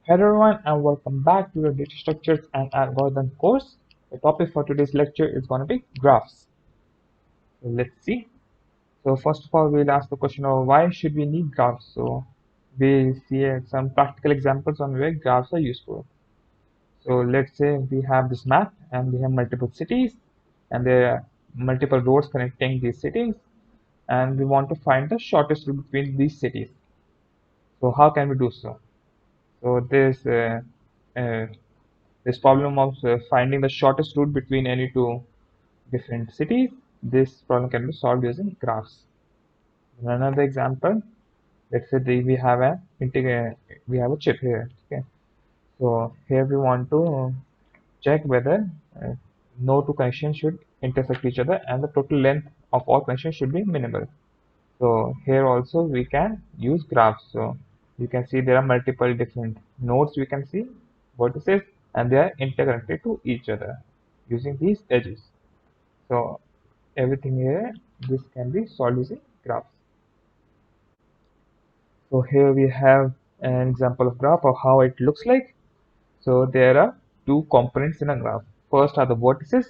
Hello everyone and welcome back to the Data Structures and Algorithm course. The topic for today's lecture is going to be graphs. So let's see. So first of all, we'll ask the question of why should we need graphs. So we'll see some practical examples on where graphs are useful. So let's say we have this map and we have multiple cities and there are multiple roads connecting these cities and we want to find the shortest route between these cities. So how can we do so? So uh, this problem of finding the shortest route between any two different cities, this problem can be solved using graphs. In another example, let's say we have a chip here. Okay, so here we want to check whether uh, no two connections should intersect each other and the total length of all connections should be minimal. So here also we can use graphs. So you can see there are multiple different nodes we can see, vertices, and they are interconnected to each other using these edges. So everything here, this can be solved using graphs. So here we have an example of graph of how it looks like. So there are two components in a graph. First are the vertices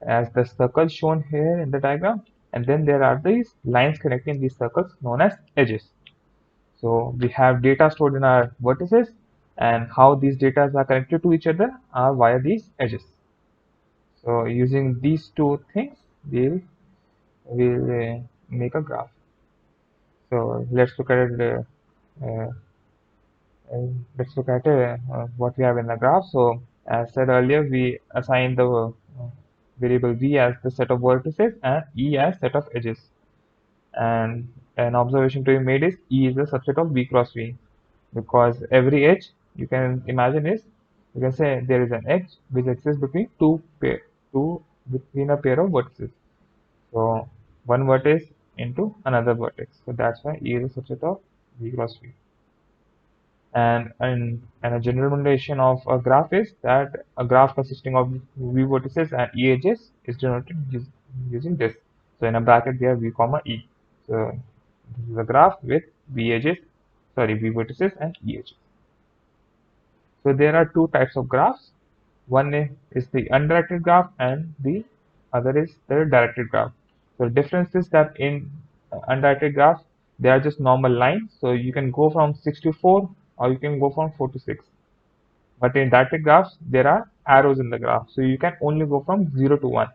as the circles shown here in the diagram, and then there are these lines connecting these circles known as edges. So we have data stored in our vertices, and how these data are connected to each other are via these edges. So using these two things, we'll make a graph. So let's look at it. Uh, let's look at what we have in the graph. So as said earlier, we assign the variable v as the set of vertices and e as set of edges. And an observation to be made is e is a subset of v cross v, because every edge you can imagine is, you can say there is an edge which exists between a pair of vertices. So one vertex into another vertex. So that's why E is a subset of V cross V. And a general notation of a graph is that a graph consisting of V vertices and E edges is denoted using this. So in a bracket we have V comma E. So this is a graph with V vertices and E edges. So there are two types of graphs. One is the undirected graph and the other is the directed graph. So the difference is that in undirected graphs, they are just normal lines. So you can go from 6 to 4 or you can go from 4 to 6. But in directed graphs, there are arrows in the graph. So you can only go from 0 to 1.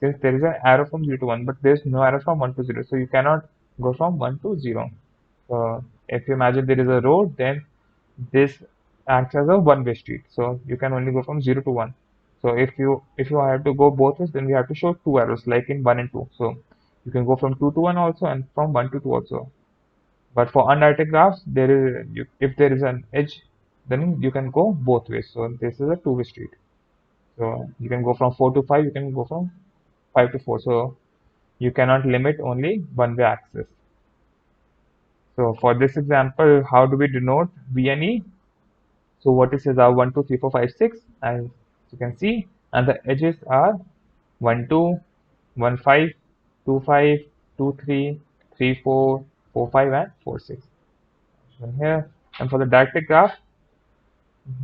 Since there is an arrow from 0 to 1, but there is no arrow from 1 to 0. So you cannot go from 1 to 0. So if you imagine there is a road, then this acts as a one-way street. So you can only go from 0 to 1. So if you have to go both ways, then we have to show two arrows like in 1 and 2. So you can go from 2 to 1 also and from 1 to 2 also. But for undirected graphs, if there is an edge, then you can go both ways. So this is a two-way street. So you can go from 4 to 5, you can go from 5 to 4. So you cannot limit only one-way access. So for this example, how do we denote V and E? So vertices are 1, 2, 3, 4, 5, 6, as you can see, and the edges are 1, 2, 1, 5, 2, 5, 2, 3, 3, 4, 4, 5, and 4, 6. And here, and for the directed graph,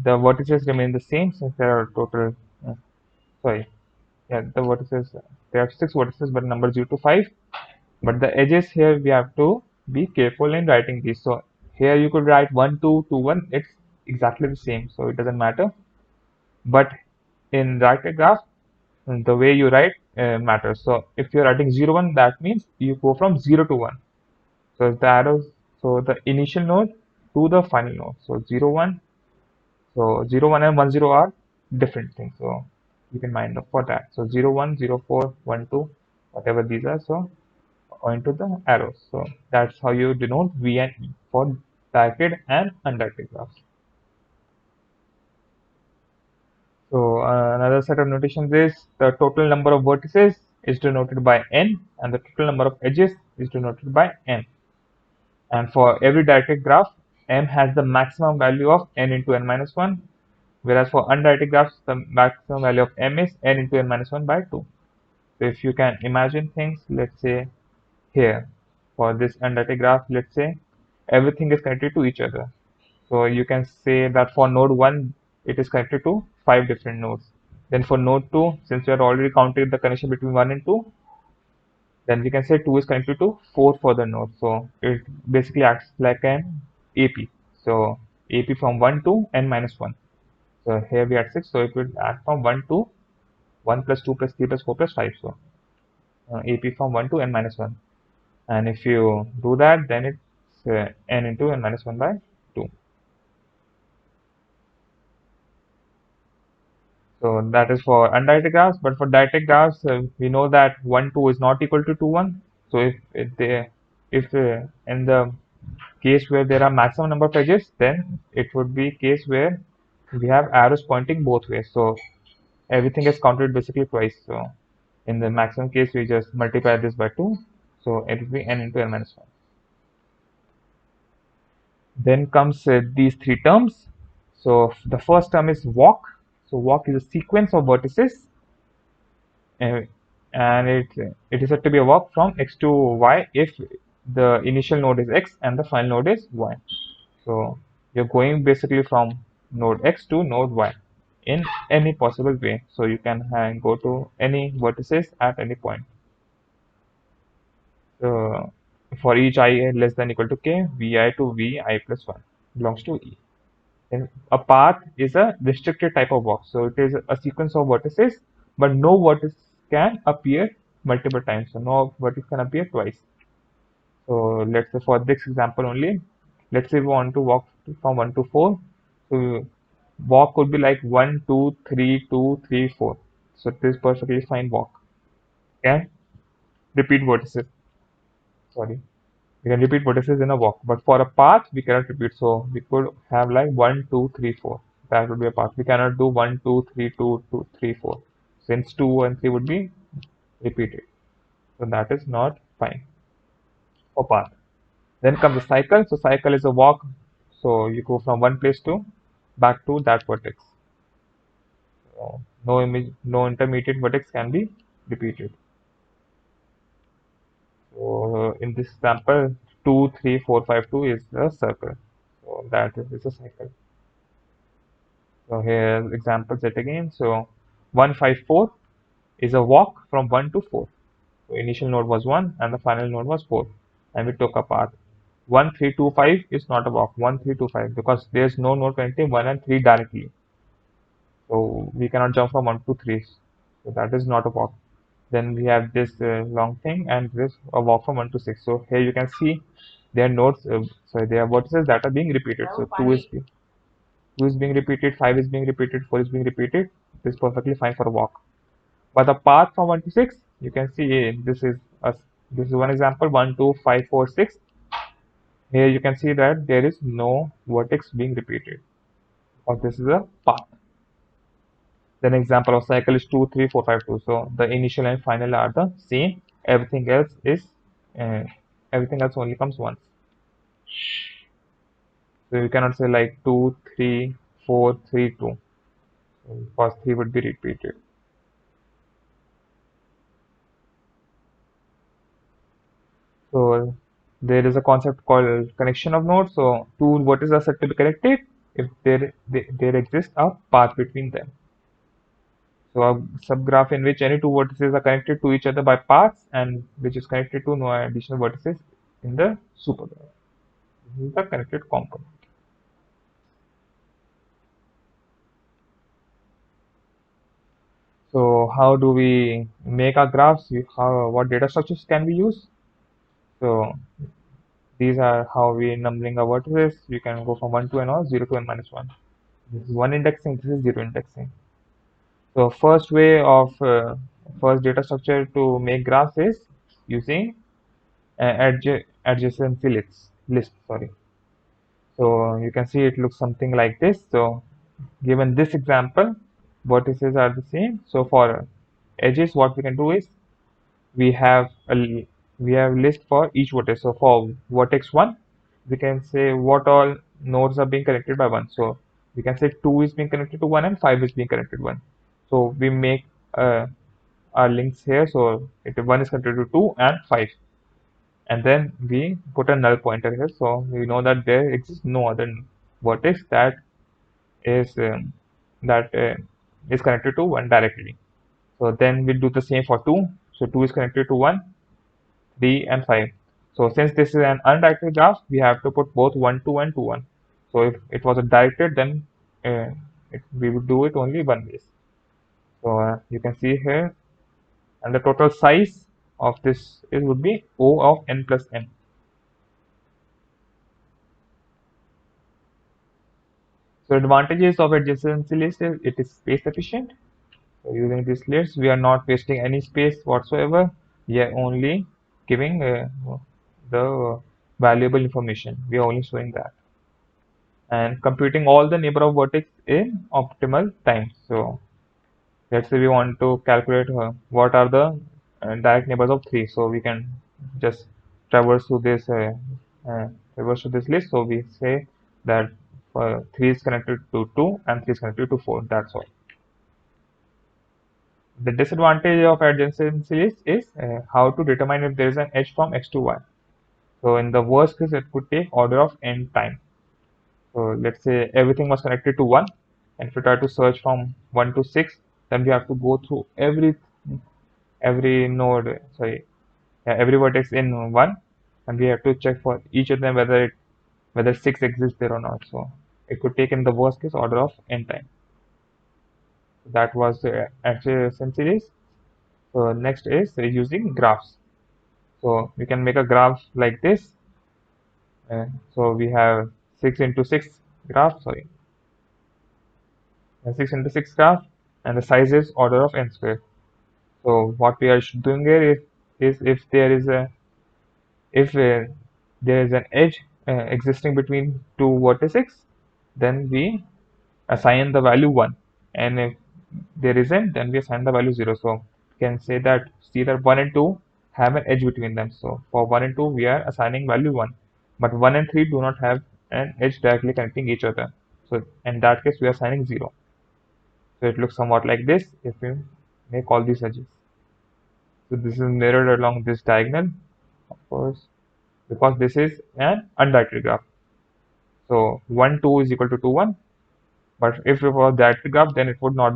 the vertices remain the same since there are total, uh, sorry, yeah, the vertices, there are 6 vertices, but number 0 to 5. But the edges here, we have to be careful in writing these. So here you could write 1, 2, 2, 1, it's exactly the same, so it doesn't matter. But in directed graph, the way you write matters. So if you're writing 0, 1, that means you go from 0 to 1. So the arrows, so the initial node to the final node. So 0, 1, so 0, 1 and 1, 0 are different things. So you can mind up for that. So 0, 1, 0, 4, 1, 2, whatever these are. So into the arrows. So that's how you denote V and E for directed and undirected graphs. So another set of notations is the total number of vertices is denoted by n and the total number of edges is denoted by m. And for every directed graph, m has the maximum value of n into n minus 1, whereas for undirected graphs, the maximum value of m is n into n minus 1 by 2. So if you can imagine things, let's say here, for this undirected graph, let's say everything is connected to each other. So you can say that for node 1, it is connected to 5 different nodes. Then for node 2, since we are already counting the connection between 1 and 2, then we can say 2 is connected to 4 further nodes. So it basically acts like an AP. So AP from 1 to n minus 1. So here we had 6, so it will act from 1 to 1 plus 2 plus 3 plus 4 plus 5. So AP from 1 to n minus 1. And if you do that, then it's n into n minus 1 by 2. So that is for undirected graphs, but for directed graphs, we know that 1, 2 is not equal to 2, 1. So if in the case where there are maximum number of edges, then it would be case where we have arrows pointing both ways. So everything is counted basically twice. So in the maximum case, we just multiply this by 2. So it will be n into n minus 1. Then comes these three terms. So the first term is walk. So walk is a sequence of vertices, uh, and it is said to be a walk from x to y if the initial node is x and the final node is y. So you're going basically from node x to node y in any possible way. So you can go to any vertices at any point. So for each I less than equal to k, vi to vi plus 1 belongs to E. Then a path is a restricted type of walk. So it is a sequence of vertices, but no vertex can appear multiple times. So no vertex can appear twice. So let's say for this example only, let's say we want to walk from 1 to 4. So walk could be like 1, 2, 3, 2, 3, 4. So this perfectly fine walk. Can repeat vertices. Sorry. We can repeat vertices in a walk, but for a path we cannot repeat. So we could have like 1, 2, 3, 4. That would be a path. We cannot do 1, 2, 3, 2, 2, 3, 4. Since 2 and 3 would be repeated. So that is not fine for path. Then comes the cycle. So cycle is a walk. So you go from one place to back to that vertex. So no intermediate vertex can be repeated. So in this example, 2, 3, 4, 5, 2 is a circle. So that is a cycle. So here examples yet again. So 154 is a walk from 1 to 4. So initial node was 1 and the final node was 4, and we took a path. 1325 is not a walk. 1325 because there's no node connecting 1 and 3 directly. So we cannot jump from 1 to 3. So that is not a walk. Then we have this long thing and this a walk from 1 to 6. So here you can see there are nodes, sorry, there are vertices that are being repeated. So 2 is being repeated, 5 is being repeated, 4 is being repeated. This is perfectly fine for a walk. But the path from 1 to 6, you can see this is one example 1, 2, 5, 4, 6. Here you can see that there is no vertex being repeated, or this is a path. Then example of cycle is 2, 3, 4, 5, 2. So the initial and final are the same. Uh, everything else only comes once. So you cannot say like 2, 3, 4, 3, 2. Because 3 would be repeated. So there is a concept called connection of nodes. So two vertices are said to be connected if there exists a path between them. So a subgraph in which any two vertices are connected to each other by paths and which is connected to no additional vertices in the supergraph. This is the connected component. So how do we make our graphs? What data structures can we use? So these are how we numbering our vertices. You can go from 1 to n or 0 to n minus 1. This is 1 indexing, this is 0 indexing. So first data structure to make graphs is using adjacency list. Sorry. So you can see it looks something like this. So given this example, vertices are the same. So for edges, what we can do is we have we have list for each vertex. So for vertex 1, we can say what all nodes are being connected by 1. So we can say 2 is being connected to 1 and 5 is being connected to 1. So we make our links here. So 1 is connected to 2 and 5. And then we put a null pointer here. So we know that there exists no other. vertex is um, that is connected to 1 directly. So then we'll do the same for 2. So 2 is connected to 1, 3 and 5. So since this is an undirected graph, we have to put both 1, 2 and 2, 1. So if it was a directed, then we would do it only one ways. So you can see here, and the total size of this it would be O of n plus m. So advantages of adjacency list is it is space efficient. So using this list, we are not wasting any space whatsoever. We are only giving the valuable information. We are only showing that. And computing all the neighbor of vertex in optimal time. So let's say we want to calculate what are the direct neighbors of 3. So we can just traverse through this traverse to this list. So we say that 3 is connected to 2 and 3 is connected to 4. That's all. The disadvantage of adjacency list is how to determine if there is an edge from x to y. So in the worst case, it could take order of n time. So let's say everything was connected to 1, and if we try to search from 1 to 6, then we have to go through every node, sorry, yeah, every vertex in 1, and we have to check for each of them whether 6 exists there or not. So it could take in the worst case order of n time. That was the adjacency list. So next is using graphs. So we can make a graph like this. So we have 6 into 6 graph, sorry, 6 into 6 graph, and the size is order of n square. So what we are doing here is if there is an edge existing between two vertices, then we assign the value 1, and if there isn't, then we assign the value 0. So we can say that either 1 and 2 have an edge between them. So for 1 and 2 we are assigning value 1, but 1 and 3 do not have an edge directly connecting each other. So in that case we are assigning 0. So it looks somewhat like this if we make all these edges. So this is mirrored along this diagonal, of course, because this is an undirected graph. So 1 2 is equal to 2 1. But if it was directed graph, then it would not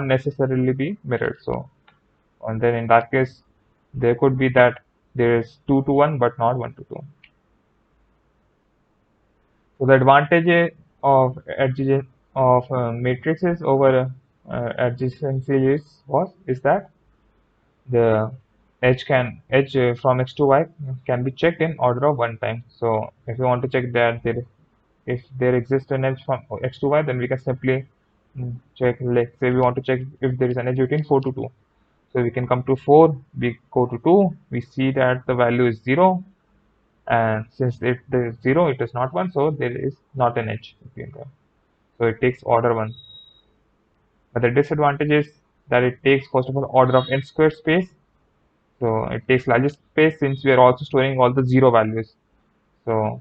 necessarily be mirrored. So and then in that case, there could be that there is 2 to 1 but not 1 to 2. So the advantage of matrices over adjacency is that the edge from x to y can be checked in order of 1 time. So if you want to check that if there exists an edge from x to y, then we can simply check, like say we want to check if there is an edge between 4 to 2. So we can come to 4, we go to 2, we see that the value is 0, and since there is 0, it is not 1, so there is not an edge between them. So it takes order 1. But the disadvantage is that it takes first of all order of n squared space. So it takes largest space since we are also storing all the 0 values. So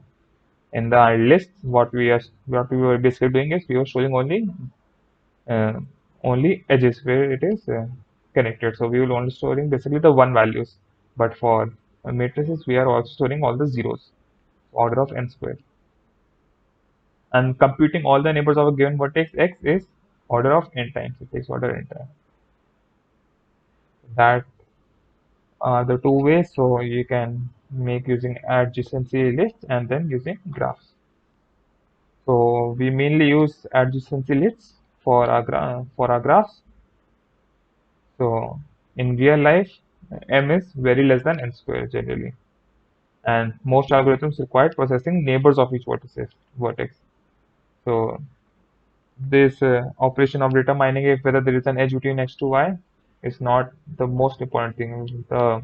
in the list, what we were basically doing is we were showing uh, only edges where it is connected. So we will only storing basically the 1 values. But for matrices, we are also storing all the zeros, order of n squared. And computing all the neighbors of a given vertex x is order of n times. It takes order n times. That are the two ways. So you can make using adjacency lists and then using graphs. So we mainly use adjacency lists for our graphs. So in real life, m is very less than n square generally, and most algorithms require processing neighbors of each vertex. So this operation of determining if whether there is an edge between x to y is not the most important thing. The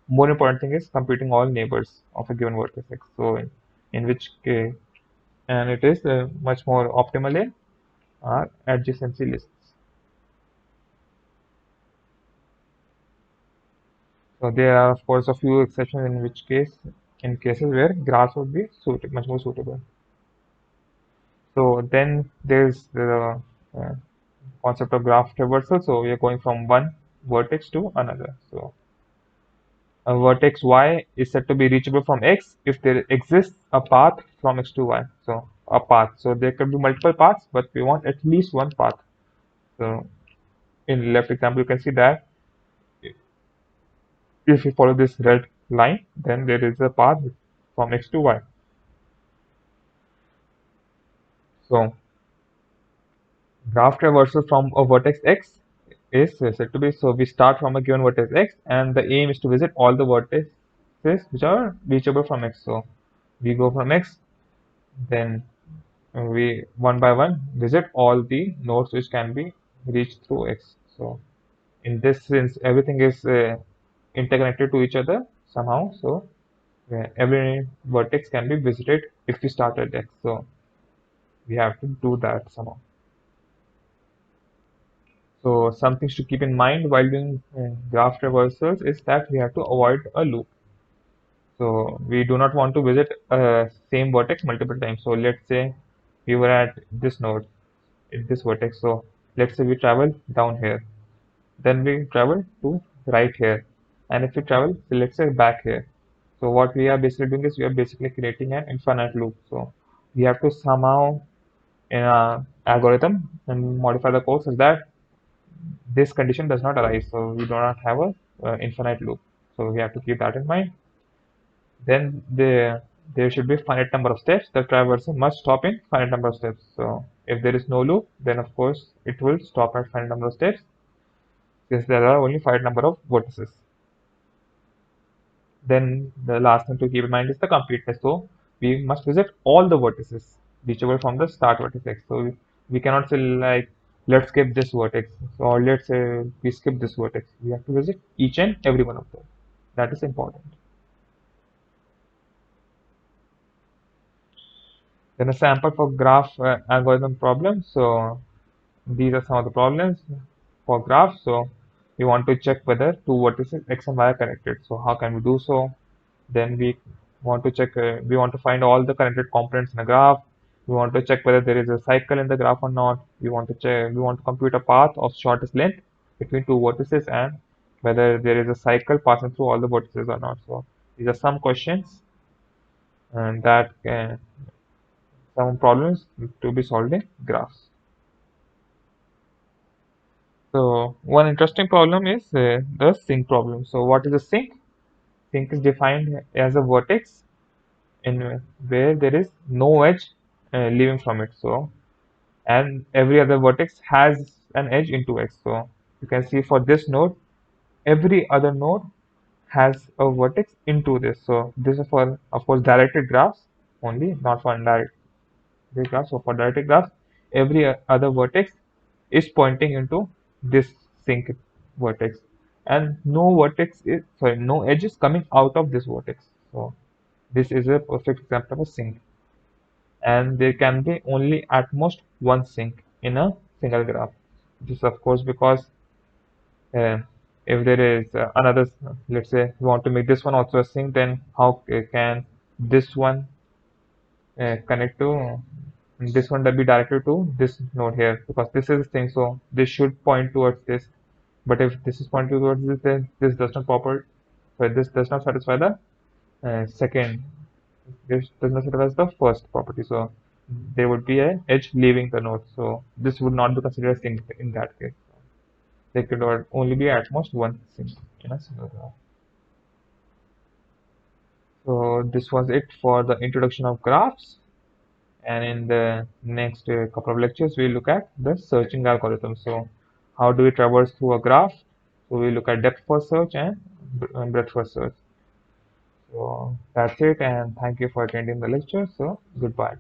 more important thing is computing all neighbors of a given vertex x. So in which case, and it is much more optimal in our adjacency lists. So there are of course a few exceptions in cases where graphs would be much more suitable. So then there's the uh, concept of graph traversal. So we are going from one vertex to another. So A vertex y is said to be reachable from x if there exists a path from x to y. So a path. So there could be multiple paths, but we want at least one path. So in left example, you can see that if you follow this red line, then there is a path from x to y. So graph traversal from a vertex x is said to be, so we start from a given vertex x and the aim is to visit all the vertices which are reachable from x. So we go from x, then we one by one visit all the nodes which can be reached through x. So in this sense, everything is interconnected to each other somehow. So every vertex can be visited if we start at x. So we have to do that somehow. So some things to keep in mind while doing graph traversals is that we have to avoid a loop. So we do not want to visit a same vertex multiple times. So let's say we were at this node, in this vertex. So let's say we travel down here, then we travel to right here, and if we travel, so let's say back here. So what we are basically doing is we are basically creating an infinite loop. So we have to somehow in a algorithm and modify the code so that this condition does not arise. So we do not have a infinite loop. So we have to keep that in mind. Then there should be finite number of steps. The traversal must stop in finite number of steps. So if there is no loop, then of course it will stop at finite number of steps since there are only finite number of vertices. Then the last thing to keep in mind is the completeness. So we must visit all the vertices reachable from the start vertex x. So we cannot say like let's skip this vertex or let's say we skip this vertex. We have to visit each and every one of them. That is important. Then a sample for graph algorithm problem. So these are some of the problems for graphs. So we want to check whether two vertices x and y are connected. So how can we do so? Then we want to check, we want to find all the connected components in a graph. We want to check whether there is a cycle in the graph or not. We want to check, we want to compute a path of shortest length between two vertices and whether there is a cycle passing through all the vertices or not. So these are some questions and that some problems to be solved in graphs. So one interesting problem is the sink problem. So what is a sink? Sink is defined as a vertex in where there is no edge leaving from it. So and every other vertex has an edge into x. So you can see for this node, every other node has a vertex into this. So this is for of course directed graphs only, not for indirect graphs. So for directed graphs, every other vertex is pointing into this sink vertex, and no edge is coming out of this vertex. So this is a perfect example of a sink, and there can be only at most one sink in a single graph. This of course because uh, if there is another, let's say we want to make this one also a sink, then how can this one connect to this one that be directed to this node here, because this is the thing, so this should point towards this, but if this is pointing towards this, then this does not proper, so this does not satisfy the second, this does not satisfy the first property, so there would be a edge leaving the node, so this would not be considered a sink in that case. There could only be at most one sink in a single graph. So this was it for the introduction of graphs. And in the next couple of lectures we'll look at the searching algorithm. So how do we traverse through a graph? So we look at depth first search and breadth first search. So that's it, and thank you for attending the lecture. So goodbye.